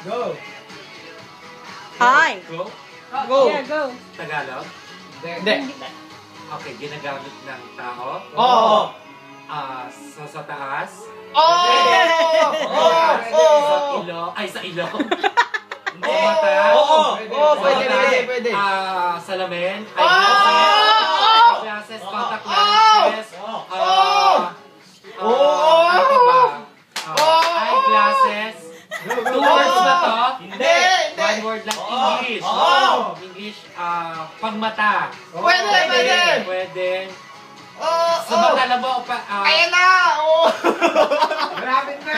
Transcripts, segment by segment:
Go. Hi. Go? Go. Yeah, go. Tagalog? Hindi. Okay, ginagamit ng tao? Oo. Sa taas? Oo. Sa ilong? Ay, sa ilong? Sa mata? Oo. Sa Pwede, mata? pwede. Salamin? Eyeglasses? Contact lenses? Ano pa ba? Eyeglasses? 2 words ba to? Hindi. 1 word lang. English. English, pagmata. Pwede. Pwede. Sa mata lang ba? Ayan na! Malapit na!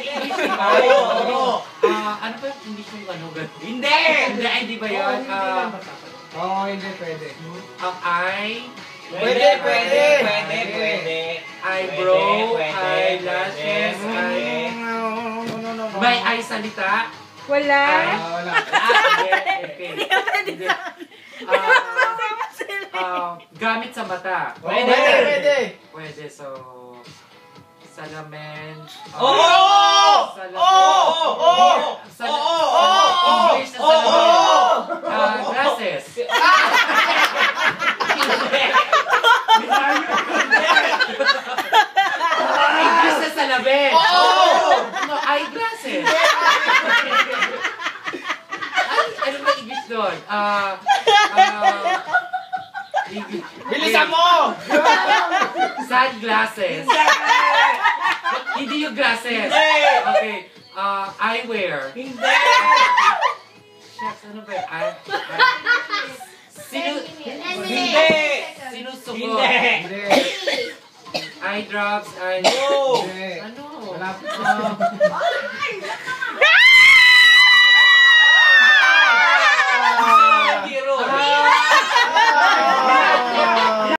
English, diba? Ano ba yung English yung ano? Hindi! Hindi, ay di ba yun? Oo, hindi pwede. Ang eye. Pwede. Eyebrow, eyelashes, may eye salita. Wala. Wala. Okay. Gamit sa mata. Pwede. Pwede, so salamin. English na salamin. Glasses. English na salamin. No, eyeglasses. Ano ba English doon? Bilisan mo! Sunglasses. Hindi yung glasses. Okay. Eyewear. Hindi! Shucks, ano ba yun? Sinusuko. Hindi! Eye drops. Hindi! Ano? Malapit na.